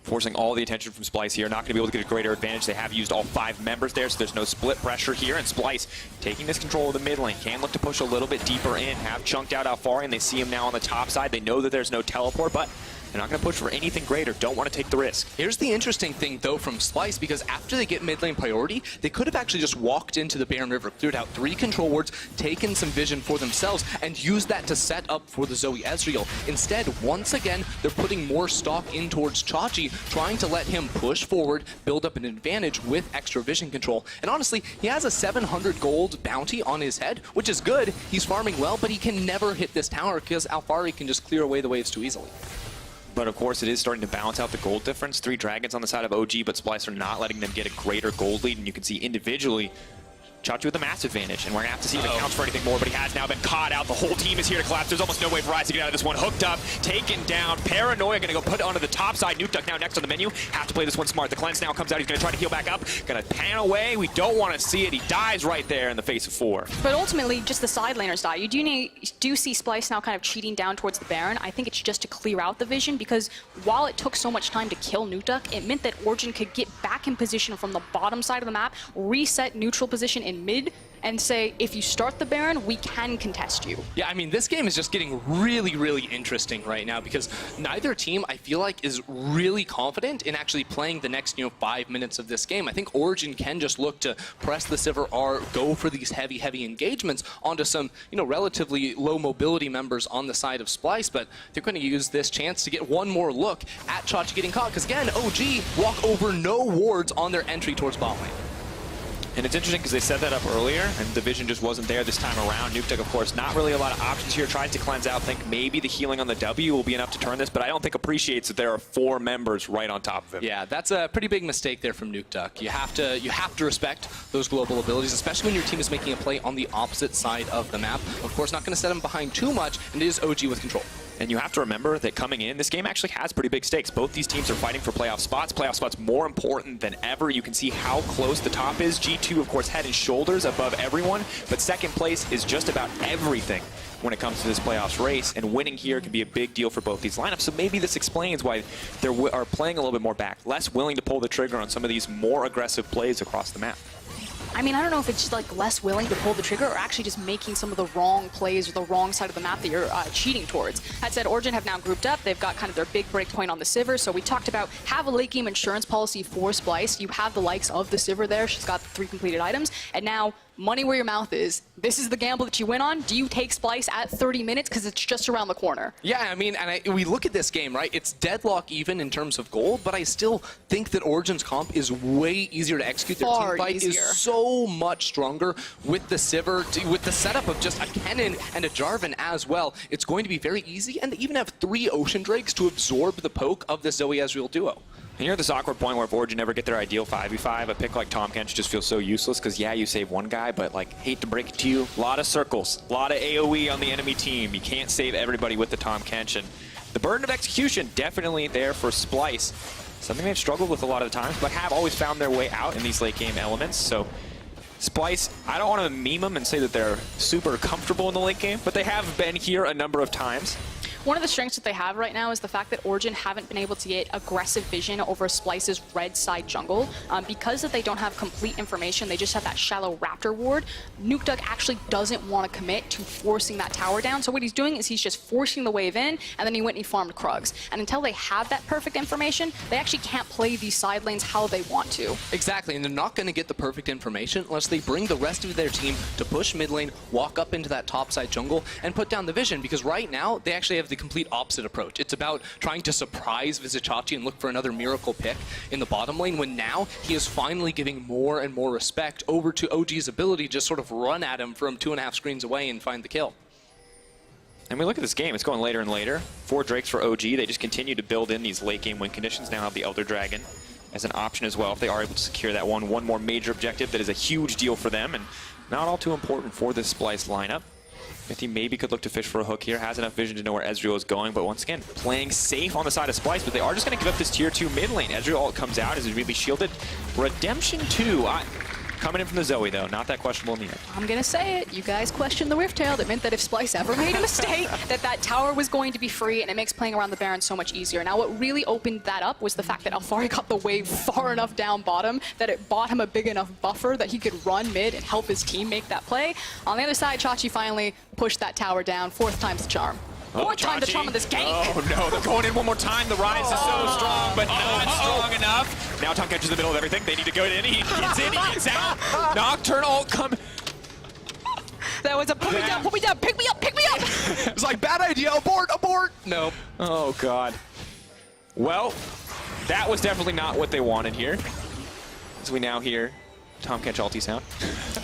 Forcing all the attention from Splyce here. Not going to be able to get a greater advantage. They have used all 5 members there, so there's no split pressure here. And Splyce taking this control of the mid lane. Can look to push a little bit deeper in. Have chunked out Alphari, and they see him now on the top side. They know that there's no teleport, but they're not going to push for anything greater. Don't want to take the risk. Here's the interesting thing, though, from Splyce, because after they get mid lane priority, they could have actually just walked into the Baron River, cleared out 3 control wards, taken some vision for themselves, and used that to set up for the Zoe Ezreal. Instead, once again, they're putting more stock in towards Chachi, trying to let him push forward, build up an advantage with extra vision control. And honestly, he has a 700 gold bounty on his head, which is good. He's farming well, but he can never hit this tower because Alphari can just clear away the waves too easily. But of course, it is starting to balance out the gold difference. 3 dragons on the side of OG, but Splyce are not letting them get a greater gold lead. And you can see individually, Chachi with a massive advantage, and we're going to have to see if it counts for anything more, but he has now been caught out. The whole team is here to collapse. There's almost no way for Rise to get out of this one. Hooked up, taken down. Paranoia going to go put onto the top side. Nukeduck now next on the menu. Have to play this one smart. The cleanse now comes out. He's going to try to heal back up. Going to pan away. We don't want to see it. He dies right there in the face of 4. But ultimately, just the side laners die. You do see Splyce now kind of cheating down towards the Baron. I think it's just to clear out the vision, because while it took so much time to kill Nukeduck, it meant that Origen could get back in position from the bottom side of the map, reset neutral position in mid, and say, if you start the Baron, we can contest you. Yeah, I mean, this game is just getting really, really interesting right now because neither team, I feel like, is really confident in actually playing the next, 5 minutes of this game. I think Origen can just look to press the Sivir R, go for these heavy, heavy engagements onto some, relatively low mobility members on the side of Splyce, but they're going to use this chance to get one more look at Chachi getting caught, because again, OG walk over no wards on their entry towards bot lane. And it's interesting because they set that up earlier, and the vision just wasn't there this time around. Nukeduck, of course, not really a lot of options here. Tries to cleanse out. Think maybe the healing on the W will be enough to turn this, but I don't think appreciates that there are 4 members right on top of him. Yeah, that's a pretty big mistake there from Nukeduck. You have to respect those global abilities, especially when your team is making a play on the opposite side of the map. Of course, not going to set him behind too much, and it is OG with control. And you have to remember that coming in, this game actually has pretty big stakes. Both these teams are fighting for playoff spots. Playoff spots more important than ever. You can see how close the top is. G2, of course, head and shoulders above everyone, but second place is just about everything when it comes to this playoffs race, and winning here can be a big deal for both these lineups. So maybe this explains why they are playing a little bit more back, less willing to pull the trigger on some of these more aggressive plays across the map. I mean, I don't know if it's just like less willing to pull the trigger or actually just making some of the wrong plays or the wrong side of the map that you're cheating towards. That said, Origen have now grouped up. They've got kind of their big break point on the Sivir. So we talked about have a late game insurance policy for Splyce. You have the likes of the Sivir there. She's got 3 completed items. And now, money where your mouth is. This is the gamble that you win on. Do you take Splyce at 30 minutes because it's just around the corner? Yeah, I mean, and we look at this game, right? It's deadlock even in terms of gold, but I still think that Origen's comp is way easier to execute. Their team fight is so much stronger with the Sivir, with the setup of just a Kennen and a Jarvan as well. It's going to be very easy, and they even have 3 Ocean Drakes to absorb the poke of the Zoe Ezreal duo. And you're at this awkward point where if Origen never get their ideal 5v5, a pick like Tahm Kench just feels so useless because, yeah, you save one guy, but, like, hate to break it to you, a lot of circles, a lot of AoE on the enemy team. You can't save everybody with the Tahm Kench. And the burden of execution definitely there for Splyce. Something they've struggled with a lot of the times, but have always found their way out in these late game elements. So Splyce, I don't want to meme them and say that they're super comfortable in the late game, but they have been here a number of times. One of the strengths that they have right now is the fact that Origen haven't been able to get aggressive vision over Splyce's red side jungle. Because that they don't have complete information, they just have that shallow raptor ward. Nukeduck actually doesn't want to commit to forcing that tower down. So what he's doing is he's just forcing the wave in, and then he went and he farmed Krugs. And until they have that perfect information, they actually can't play these side lanes how they want to. Exactly, and they're not going to get the perfect information unless they bring the rest of their team to push mid lane, walk up into that top side jungle, and put down the vision, because right now they actually have the complete opposite approach. It's about trying to surprise Vizicsacsi and look for another miracle pick in the bottom lane, when now he is finally giving more and more respect over to OG's ability to just sort of run at him from 2.5 screens away and find the kill. And we look at this game, it's going later and later. 4 Drakes for OG, they just continue to build in these late game win conditions. Now have the Elder Dragon as an option as well if they are able to secure that one more major objective that is a huge deal for them and not all too important for this Splyce lineup. Mithy maybe could look to fish for a hook here, has enough vision to know where Ezreal is going, but once again, playing safe on the side of Splyce, but they are just going to give up this tier 2 mid lane. Ezreal all comes out, is really shielded. Redemption 2. Coming in from the Zoe, though. Not that questionable in the end. I'm going to say it. You guys questioned the Riftail. That meant that if Splyce ever made a mistake, that tower was going to be free, and it makes playing around the Baron so much easier. Now, what really opened that up was the fact that Alphari got the wave far enough down bottom that it bought him a big enough buffer that he could run mid and help his team make that play. On the other side, Chachi finally pushed that tower down. 4th time's the charm. Fourth time the charm of this gank. Oh no, they're going in one more time. The Rise is so strong, but not strong enough. Now Tom catches the middle of everything. They need to go in. He gets in, he gets out. Nocturnal come. That was a put me down, pick me up, pick me up. It's like, bad idea, abort, abort. No. Oh god. Well, that was definitely not what they wanted here. As we now hear Tom catch ulti sound.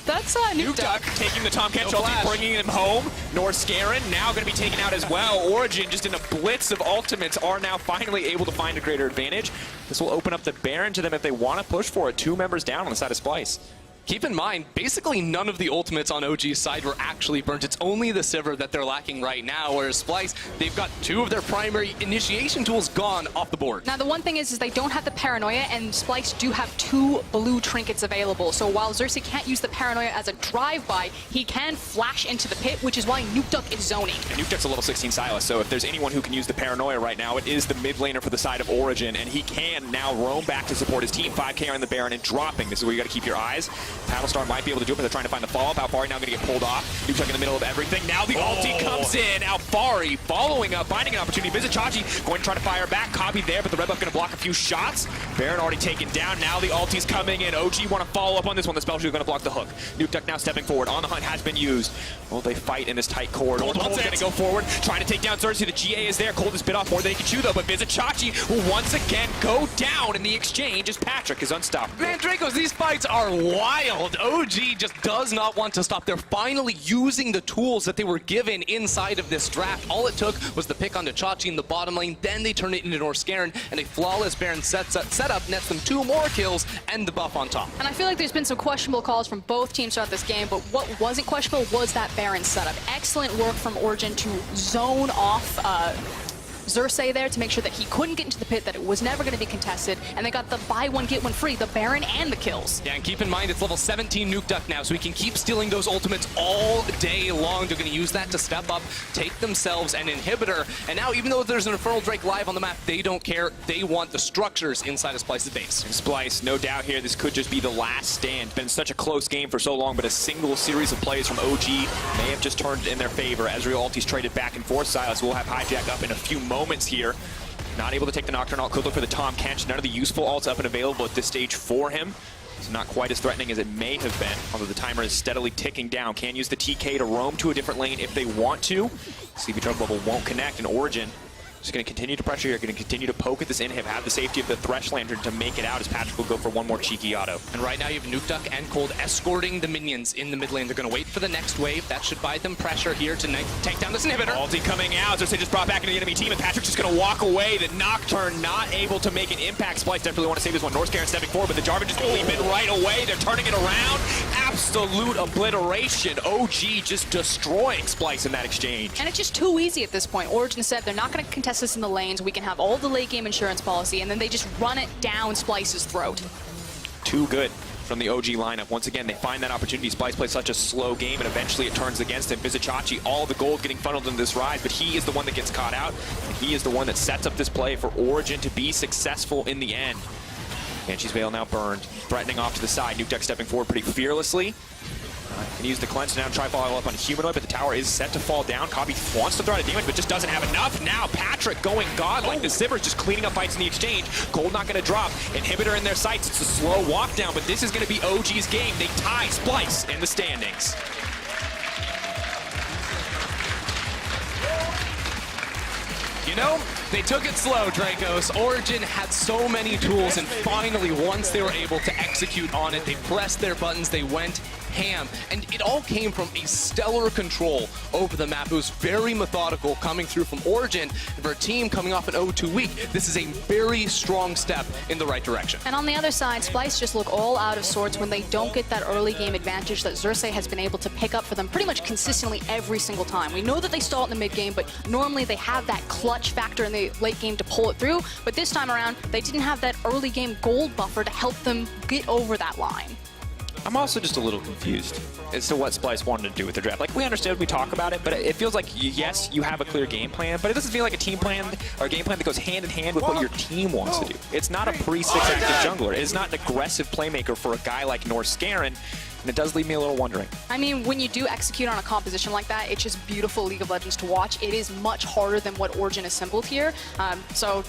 That's Nukeduck taking the Tom catch ulti, bringing him home. Norscarin now going to be taken out as well. Origen, just in a blitz of ultimates, are now finally able to find a greater advantage. This will open up the Baron to them if they want to push for it. 2 members down on the side of Splyce. Keep in mind, basically none of the ultimates on OG's side were actually burnt. It's only the Sivir that they're lacking right now, whereas Splyce, they've got 2 of their primary initiation tools gone off the board. Now, the one thing is they don't have the Paranoia, and Splyce do have 2 blue trinkets available. So while Xerxe can't use the Paranoia as a drive-by, he can flash into the pit, which is why Nukeduck is zoning. And Nukeduck's a level 16 Silas, so if there's anyone who can use the Paranoia right now, it is the mid laner for the side of Origen, and he can now roam back to support his team. 5k on the Baron and dropping. This is where you got to keep your eyes. Battlestar might be able to do it, but they're trying to find the follow-up. Alphari now going to get pulled off. Nukeduck in the middle of everything. Now the ulti comes in. Alphari following up, finding an opportunity. Vizicsacsi going to try to fire back. Copy there, but the red buff going to block a few shots. Baron already taken down. Now the ulti's coming in. OG want to follow up on this one. The spell shoot going to block the hook. Nukeduck now stepping forward. On the hunt has been used. Well, they fight in this tight corridor. Kold's going to go forward, trying to take down Xerxe. The GA is there. Kold is bit off more than he can chew, though, but Vizicsacsi will once again go down in the exchange as Patrik is unstoppable. Man, Dracos, these fights are wild. OG just does not want to stop. They're finally using the tools that they were given inside of this draft. All it took was the pick onto Chachi in the bottom lane, then they turn it into Norscarin, and a flawless Baron setup nets them 2 more kills and the buff on top. And I feel like there's been some questionable calls from both teams throughout this game, but what wasn't questionable was that Baron setup. Excellent work from Origen to zone off Xerxe there to make sure that he couldn't get into the pit, that it was never going to be contested, and they got the buy one, get one free, the Baron and the kills. Yeah, and keep in mind, it's level 17 Nukeduck now, so we can keep stealing those ultimates all day long. They're going to use that to step up, take themselves an inhibitor, and now even though there's an Infernal Drake live on the map, they don't care. They want the structures inside of Splyce's base. And Splyce, no doubt here, this could just be the last stand. It's been such a close game for so long, but a single series of plays from OG may have just turned in their favor. Ezreal ulti's traded back and forth. Silas will have hijack up in a few moments here. Not able to take the Nocturnal. Could look for the Tom Kench. None of the useful ults up and available at this stage for him. So not quite as threatening as it may have been, although the timer is steadily ticking down. Can use the TK to roam to a different lane if they want to. Sleepy Trouble Bubble won't connect, and Origen just going to continue to pressure here, going to continue to poke at this inhib, have the safety of the Thresh Lantern to make it out as Patrik will go for one more cheeky auto. And right now you have Nukeduck and Kold escorting the minions in the mid lane. They're going to wait for the next wave. That should buy them pressure here to take down this inhibitor. Ulti coming out, Xerxe just brought back into the enemy team, and Patrik's just going to walk away. The Nocturne not able to make an impact. Splyce definitely want to save this one. Norscarin stepping forward, but the Jarvan just going to leap in right away. They're turning it around. Absolute obliteration. OG just destroying Splyce in that exchange. And it's just too easy at this point. Origen said they're not going to contest this in the lanes. We can have all the late game insurance policy, and then they just run it down Splyce's throat. Too good. from the OG lineup. Once again, they find that opportunity. Splyce plays such a slow game, and eventually it turns against him. Vizicsacsi, all the gold getting funneled into this rise, but he is the one that gets caught out, and he is the one that sets up this play for Origen to be successful in the end. Banshee's Veil now burned, threatening off to the side. Nukeduck stepping forward pretty fearlessly. Can use the cleanse to now try follow up on Humanoid, but the tower is set to fall down. Kobbe wants to throw out a damage, but just doesn't have enough. Now Patrik going godlike. The Zippers just cleaning up fights in the exchange. Kold not going to drop. Inhibitor in their sights. It's a slow walk down, but this is going to be OG's game. They tie Splyce in the standings. You know, they took it slow, Dracos. Origen had so many tools, and finally, once they were able to execute on it, they pressed their buttons, they went ham. And it all came from a stellar control over the map. It was very methodical coming through from Origen. And for a team coming off an 0-2 week, this is a very strong step in the right direction. And on the other side, Splyce just look all out of sorts when they don't get that early game advantage that Xerxe has been able to pick up for them pretty much consistently every single time. We know that they stall in the mid game, but normally they have that clutch factor in the late game to pull it through. But this time around, they didn't have that early game gold buffer to help them get over that line. I'm also just a little confused as to what Splyce wanted to do with the draft. Like, we understood, we talk about it, but it feels like, yes, you have a clear game plan, but it doesn't feel like a team plan or a game plan that goes hand in hand with what your team wants to do. It's not a pre-6 active jungler. It is not an aggressive playmaker for a guy like Norscarin, and it does leave me a little wondering. I mean, when you do execute on a composition like that, it's just beautiful League of Legends to watch. It is much harder than what Origen assembled here. So,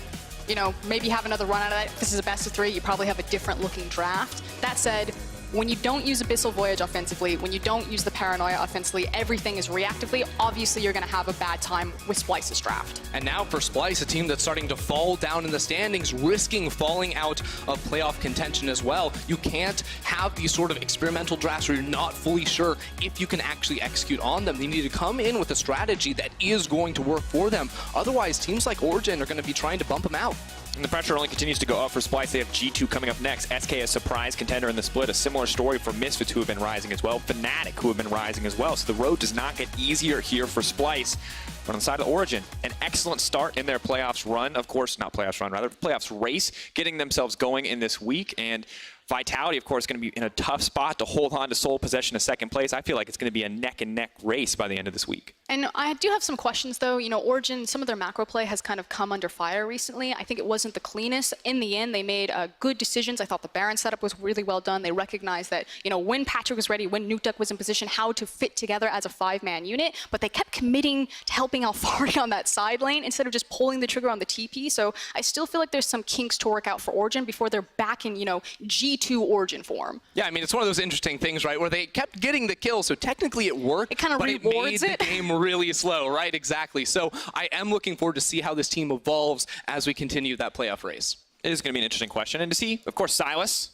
you know, maybe have another run out of that. If this is a best of 3, you probably have a different looking draft. That said, when you don't use Abyssal Voyage offensively, when you don't use the Paranoia offensively, everything is reactively, obviously you're going to have a bad time with Splyce's draft. And now for Splyce, a team that's starting to fall down in the standings, risking falling out of playoff contention as well. You can't have these sort of experimental drafts where you're not fully sure if you can actually execute on them. They need to come in with a strategy that is going to work for them. Otherwise, teams like Origen are going to be trying to bump them out. And the pressure only continues to go up for Splyce. They have G2 coming up next. SK a surprise contender in the split. A similar story for Misfits, who have been rising as well. Fnatic, who have been rising as well. So the road does not get easier here for Splyce. But on the side of Origen, an excellent start in their playoffs run. Of course, not playoffs run, rather playoffs race, getting themselves going in this week. And Vitality, of course, going to be in a tough spot to hold on to sole possession of second place. I feel like it's going to be a neck-and-neck race by the end of this week. And I do have some questions, though. You know, Origen, some of their macro play has kind of come under fire recently. I think it wasn't the cleanest. In the end, they made good decisions. I thought the Baron setup was really well done. They recognized that, you know, when Patrik was ready, when Nukeduck was in position, how to fit together as a 5-man unit. But they kept committing to helping Alphari on that side lane instead of just pulling the trigger on the TP. So I still feel like there's some kinks to work out for Origen before they're back in, you know, G2 Origen form. Yeah, I mean, it's one of those interesting things, right, where they kept getting the kill, so technically it worked, it kind of rewards it made the game really slow, right? Exactly. So I am looking forward to see how this team evolves as we continue that playoff race. It is going to be an interesting question. And to see, of course, Silas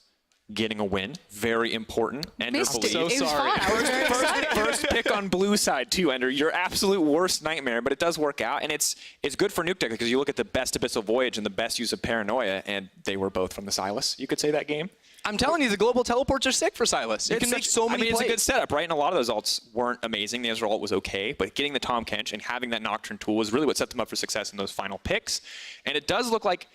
getting a win. Very important. Ender, Missed it. so It was sorry. fun. I was very excited. First pick on blue side, too, Ender. Your absolute worst nightmare, but it does work out. And it's good for Nukeduck because you look at the best Abyssal Voyage and the best use of Paranoia, and they were both from the Silas. You could say that game. I'm telling you, the global teleports are sick for Silas. You can make so many plays. It's a good setup, right? And a lot of those alts weren't amazing. The Ezreal ult was okay, but getting the Tahm Kench and having that Nocturne tool is really what set them up for success in those final picks. And it does look like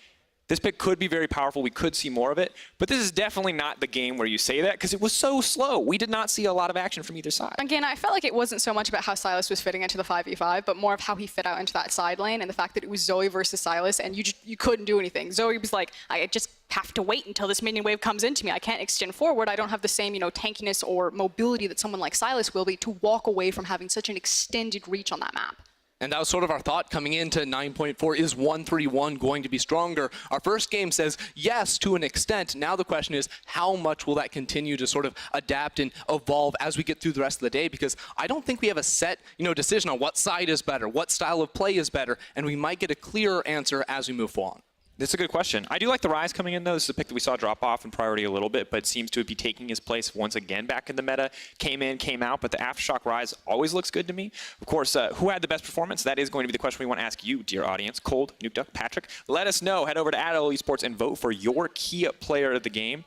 this pick could be very powerful. We could see more of it, but this is definitely not the game where you say that because it was so slow. We did not see a lot of action from either side. Again, I felt like it wasn't so much about how Silas was fitting into the 5v5, but more of how he fit out into that side lane and the fact that it was Zoe versus Silas and you couldn't do anything. Zoe was like, I just have to wait until this minion wave comes into me. I can't extend forward. I don't have the same, you know, tankiness or mobility that someone like Silas will be to walk away from having such an extended reach on that map. And that was sort of our thought coming into 9.4. Is 1-3-1 going to be stronger? Our first game says yes, to an extent. Now the question is, how much will that continue to sort of adapt and evolve as we get through the rest of the day? Because I don't think we have a set, you know, decision on what side is better, what style of play is better, and we might get a clearer answer as we move on. That's a good question. I do like the Rise coming in, though. This is a pick that we saw drop off in priority a little bit, but seems to be taking his place once again back in the meta. Came in, came out, but the Aftershock Rise always looks good to me. Of course, who had the best performance? That is going to be the question we want to ask you, dear audience. Kold, Nukeduck, Patrik. Let us know. Head over to @LECsports and vote for your key player of the game.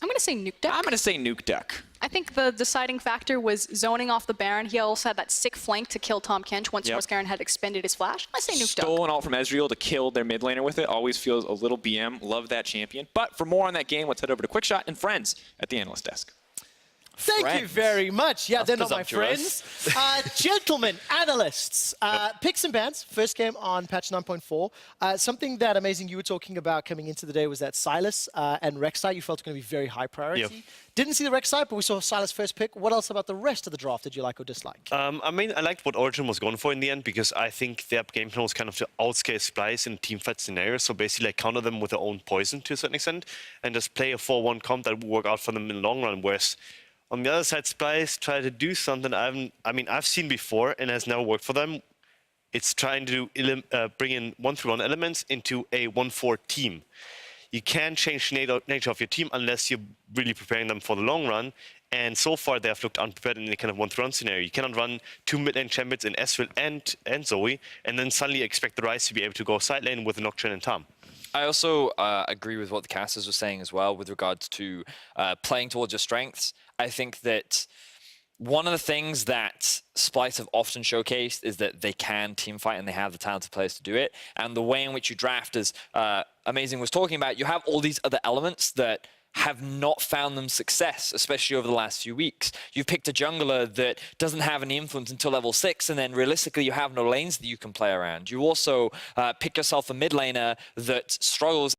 I'm going to say Nukeduck. I'm going to say Nukeduck. I think the deciding factor was zoning off the Baron. He also had that sick flank to kill Tom Kench once Northgaren had expended his flash. I say Nukeduck. Stole an ult from Ezreal to kill their mid laner with it. Always feels a little BM. Love that champion. But for more on that game, let's head over to Quickshot and friends at the analyst desk. Thank you very much. Yeah, they're not my friends. Gentlemen, analysts, picks and bans, first game on patch 9.4. Something that Amazing you were talking about coming into the day was that Sylas and Rek'Sai you felt were going to be very high priority. Yep. Didn't see the Rek'Sai, but we saw Sylas first pick. What else about the rest of the draft did you like or dislike? I mean, I liked what Origen was going for in the end because I think their game plan was kind of to outscale Splyce in teamfight scenarios. So basically, like, counter them with their own poison to a certain extent and just play a 4-1 comp that would work out for them in the long run. Whereas on the other side, Splyce tried to do something I've seen before and has never worked for them. It's trying to bring in 1-3-1 elements into a 1-4 team. You can't change the nature of your team unless you're really preparing them for the long run. And so far, they have looked unprepared in any kind of 1-3-1 scenario. You cannot run 2 mid-lane champions in Ezreal and Zoe, and then suddenly expect the Ryze to be able to go side lane with Nocturne and Tam. I also agree with what the casters were saying as well with regards to playing towards your strengths. I think that one of the things that Splyce have often showcased is that they can team fight and they have the talented players to do it. And the way in which you draft, as Amazing was talking about, you have all these other elements that have not found them success, especially over the last few weeks. You've picked a jungler that doesn't have any influence until level 6, and then realistically you have no lanes that you can play around. You also pick yourself a mid laner that struggles